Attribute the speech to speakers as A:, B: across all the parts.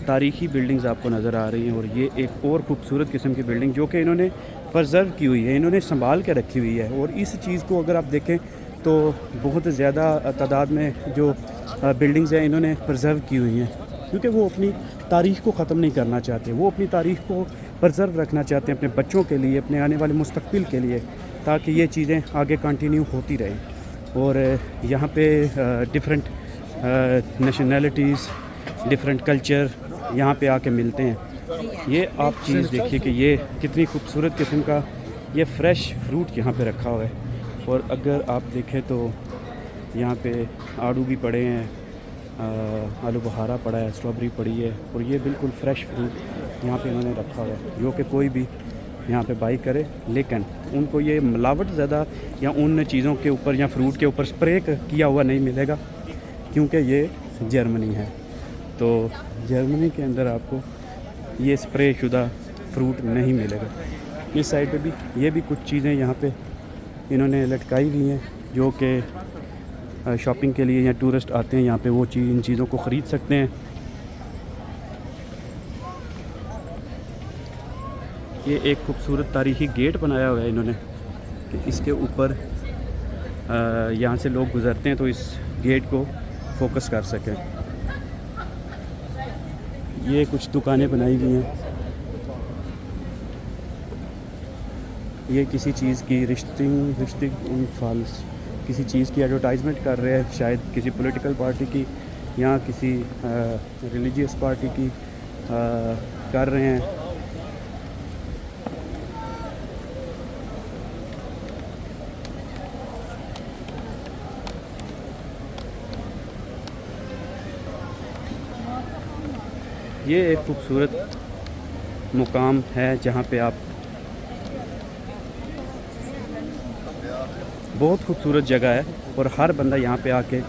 A: तारीख़ी बिल्डिंग्स आपको नज़र आ रही हैं। और ये एक और ख़ूबसूरत किस्म की बिल्डिंग जो कि इन्होंने प्रज़र्व की हुई है, इन्होंने संभाल के रखी हुई है। और इस चीज़ को अगर आप देखें तो बहुत ज़्यादा तादाद में जो बिल्डिंग्स हैं इन्होंने प्रज़र्व की हुई हैं, क्योंकि वो अपनी तारीख़ को ख़त्म नहीं करना चाहते। वो अपनी तारीख़ को प्रज़र्व रखना चाहते हैं अपने बच्चों के लिए, अपने आने वाले मुस्तक़बिल के लिए, ताकि ये चीज़ें आगे कंटिन्यू होती रहें। और यहाँ पे डिफरेंट नेशनैलिटीज़, डिफरेंट कल्चर यहाँ पे आके मिलते हैं। ये आप चीज़ देखिए कि ये कितनी खूबसूरत किस्म का ये फ़्रेश फ्रूट यहाँ पे रखा हुआ है। और अगर आप देखें तो यहाँ पे आड़ू भी पड़े हैं, आलू बुखारा पड़ा है, स्ट्रॉबेरी पड़ी है। और ये बिल्कुल फ़्रेश फ्रूट यहाँ पे इन्होंने रखा हुआ है जो कि कोई भी यहाँ पे बाई करे, लेकिन उनको ये मिलावट ज़्यादा या उन चीज़ों के ऊपर या फ्रूट के ऊपर स्प्रे किया हुआ नहीं मिलेगा, क्योंकि ये जर्मनी है। तो जर्मनी के अंदर आपको ये स्प्रे शुदा फ्रूट नहीं मिलेगा। इस साइड पे भी ये भी कुछ चीज़ें यहाँ पे इन्होंने लटकाई हुई हैं जो कि शॉपिंग के लिए या टूरिस्ट आते हैं यहाँ पे वो इन चीज़ों को ख़रीद सकते हैं। ये एक खूबसूरत तारीख़ी गेट बनाया हुआ है इन्होंने कि इसके ऊपर यहाँ से लोग गुज़रते हैं तो इस गेट को फोकस कर सकें। ये कुछ दुकानें बनाई हुई हैं, ये किसी चीज़ की रिश्तिंग फॉल्स किसी चीज़ की एडवर्टाइजमेंट कर रहे हैं, शायद किसी पॉलिटिकल पार्टी की या किसी रिलीजियस पार्टी की कर रहे हैं। ये एक खूबसूरत मुकाम है जहाँ पे आप बहुत खूबसूरत जगह है और हर बंदा यहाँ पे आके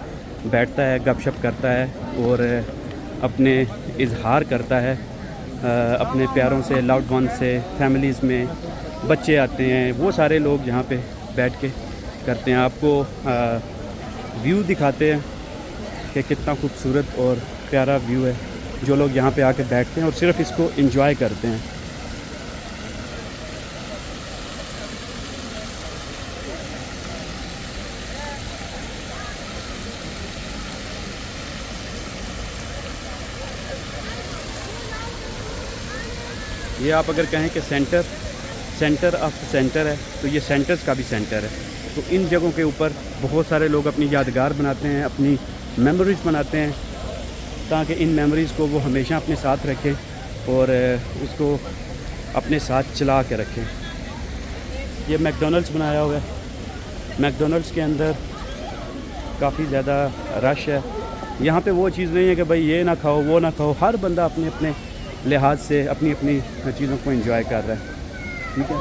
A: बैठता है, गपशप करता है और अपने इजहार करता है अपने प्यारों से, लव्ड वन से, फैमिलीज़ में बच्चे आते हैं, वो सारे लोग यहाँ पे बैठ के करते हैं। आपको व्यू दिखाते हैं कि कितना खूबसूरत और प्यारा व्यू है जो लोग यहाँ पे आके बैठते हैं और सिर्फ़ इसको एंजॉय करते हैं। ये आप अगर कहें कि सेंटर ऑफ सेंटर है तो ये सेंटर्स का भी सेंटर है। तो इन जगहों के ऊपर बहुत सारे लोग अपनी यादगार बनाते हैं, अपनी मेमोरीज़ बनाते हैं, ताकि इन मेमोरीज़ को वो हमेशा अपने साथ रखें और उसको अपने साथ चला के रखें। ये मैकडॉनल्ड्स बनाया हुआ है। मैकडॉनल्ड्स के अंदर काफ़ी ज़्यादा रश है। यहाँ पे वो चीज़ नहीं है कि भाई ये ना खाओ वो ना खाओ, हर बंदा अपने अपने लिहाज से अपनी अपनी चीज़ों को एंजॉय कर रहा है, ठीक है,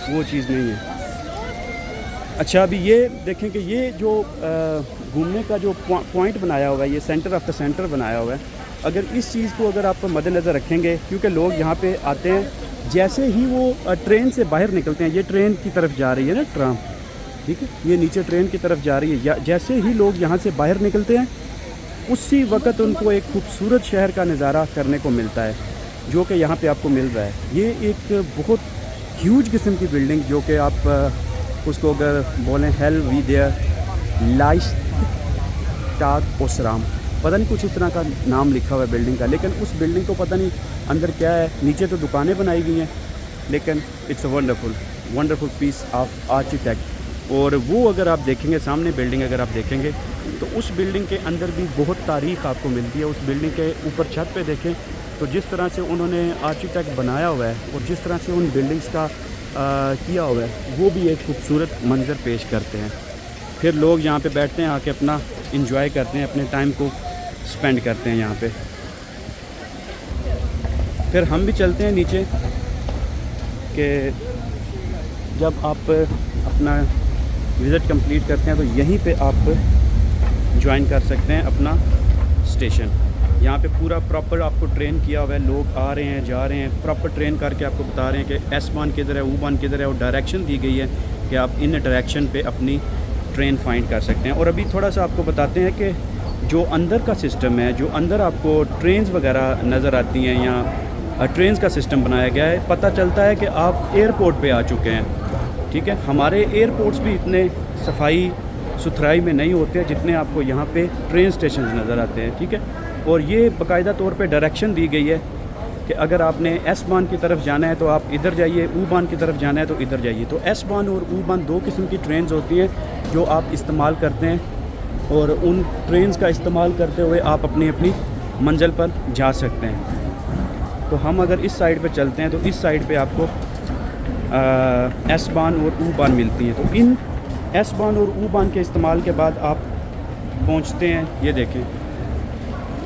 A: वो चीज़ नहीं है। अच्छा, अभी ये देखें कि ये जो घूमने का जो पॉइंट बनाया हुआ है, ये सेंटर ऑफ द सेंटर बनाया हुआ है। अगर इस चीज़ को अगर आप मद्देनज़र रखेंगे, क्योंकि लोग यहाँ पे आते हैं, जैसे ही वो ट्रेन से बाहर निकलते हैं, ये ट्रेन की तरफ जा रही है ना ट्राम, ठीक है, ये नीचे ट्रेन की तरफ जा रही है, जैसे ही लोग यहाँ से बाहर निकलते हैं उसी वक्त उनको एक खूबसूरत शहर का नज़ारा करने को मिलता है जो कि यहाँ पे आपको मिल रहा है। ये एक बहुत ह्यूज किस्म की बिल्डिंग जो कि आप उसको अगर बोलें हेल वी देयर लाइस टाग ओसराम, पता नहीं कुछ इस तरह का नाम लिखा हुआ है बिल्डिंग का, लेकिन उस बिल्डिंग को पता नहीं अंदर क्या है। नीचे तो दुकानें बनाई गई हैं, लेकिन it's a wonderful piece of architect. और वो अगर आप देखेंगे सामने बिल्डिंग अगर आप देखेंगे तो उस बिल्डिंग के अंदर भी बहुत तारीख़ आपको मिलती है। उस बिल्डिंग के ऊपर छत पे देखें तो जिस तरह से उन्होंने आर्किटेक्ट बनाया हुआ है और जिस तरह से उन बिल्डिंग्स का किया हुआ है, वो भी एक खूबसूरत मंजर पेश करते हैं। फिर लोग यहाँ पे बैठते हैं, आके अपना इंजॉय करते हैं, अपने टाइम को स्पेंड करते हैं यहाँ पे। फिर हम भी चलते हैं नीचे कि जब आप अपना विज़िट कंप्लीट करते हैं तो यहीं पे आप ज्वाइन कर सकते हैं अपना स्टेशन। यहाँ पे पूरा प्रॉपर आपको ट्रेन किया हुआ है, लोग आ रहे हैं जा रहे हैं, प्रॉपर ट्रेन करके आपको बता रहे हैं कि एस बान किधर है, U बान किधर है, और डायरेक्शन दी गई है कि आप इन डायरेक्शन पे अपनी ट्रेन फाइंड कर सकते हैं। और अभी थोड़ा सा आपको बताते हैं कि जो अंदर का सिस्टम है, जो अंदर आपको ट्रेन्स वगैरह नज़र आती हैं या ट्रेन्स का सिस्टम बनाया गया है, पता चलता है कि आप एयरपोर्ट पे आ चुके हैं। ठीक है, हमारे एयरपोर्ट्स भी इतने सफाई सुथराई में नहीं होते हैं जितने आपको यहाँ पे ट्रेन स्टेशन नज़र आते हैं। ठीक है, और ये बाकायदा तौर पे डायरेक्शन दी गई है कि अगर आपने एस बान की तरफ जाना है तो आप इधर जाइए, ऊ बान की तरफ जाना है तो इधर जाइए। तो एस बान और ऊ बान 2 किस्म की ट्रेन्स होती हैं जो आप इस्तेमाल करते हैं, और उन ट्रेन्स का इस्तेमाल करते हुए आप अपनी अपनी मंजिल पर जा सकते हैं। तो हम अगर इस साइड पे चलते हैं तो इस साइड पे आपको एस बान और ऊ बान मिलती हैं। तो इन एस बान और ऊ बान के इस्तेमाल के बाद आप पहुंचते हैं, ये देखें,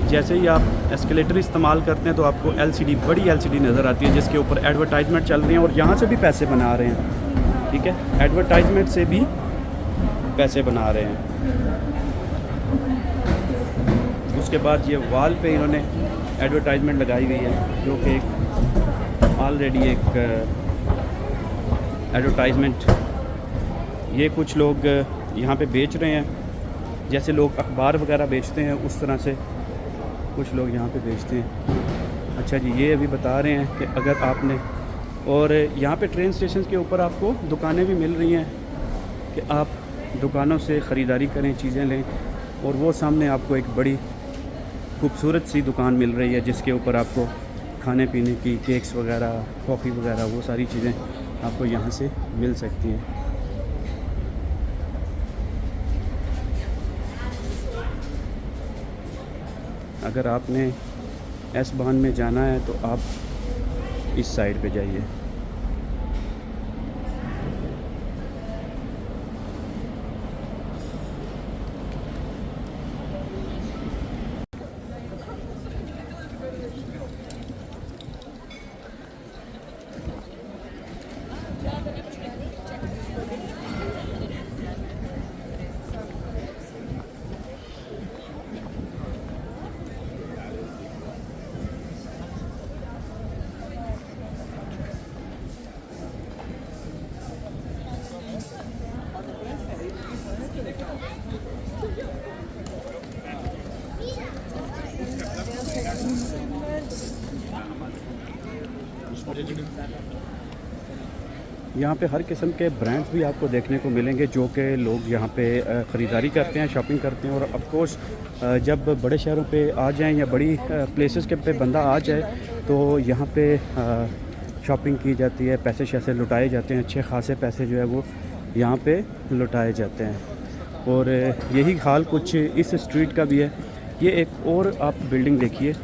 A: जैसे ही आप एस्केलेटर इस्तेमाल करते हैं तो आपको LCD, बड़ी LCD नज़र आती है जिसके ऊपर एडवर्टाइजमेंट चल रही हैं, और यहाँ से भी पैसे बना रहे हैं। ठीक है, एडवर्टाइजमेंट से भी पैसे बना रहे हैं। उसके बाद ये वॉल पे इन्होंने एडवर्टाइजमेंट लगाई हुई है जो कि ऑलरेडी एक एडवर्टाइजमेंट ये कुछ लोग यहाँ पे बेच रहे हैं, जैसे लोग अखबार वगैरह बेचते हैं उस तरह से कुछ लोग यहाँ पे बेचते हैं। अच्छा जी, ये अभी बता रहे हैं कि अगर आपने, और यहाँ पे ट्रेन स्टेशन के ऊपर आपको दुकानें भी मिल रही हैं कि आप दुकानों से ख़रीदारी करें, चीज़ें लें, और वो सामने आपको एक बड़ी खूबसूरत सी दुकान मिल रही है जिसके ऊपर आपको खाने पीने की, केक्स वगैरह, कॉफ़ी वगैरह, वो सारी चीज़ें आपको यहाँ से मिल सकती हैं। अगर आपने एस बान में जाना है तो आप इस साइड पे जाइए। यहाँ पे हर किस्म के ब्रांड्स भी आपको देखने को मिलेंगे जो कि लोग यहाँ पे ख़रीदारी करते हैं, शॉपिंग करते हैं। और ऑफ कोर्स जब बड़े शहरों पे आ जाएं या बड़ी प्लेसेस के पे बंदा आ जाए तो यहाँ पे शॉपिंग की जाती है, पैसे शैसे लुटाए जाते हैं, अच्छे खासे पैसे जो है वो यहाँ पे लुटाए जाते हैं। और यही हाल कुछ इस स्ट्रीट का भी है। ये एक और आप बिल्डिंग देखिए,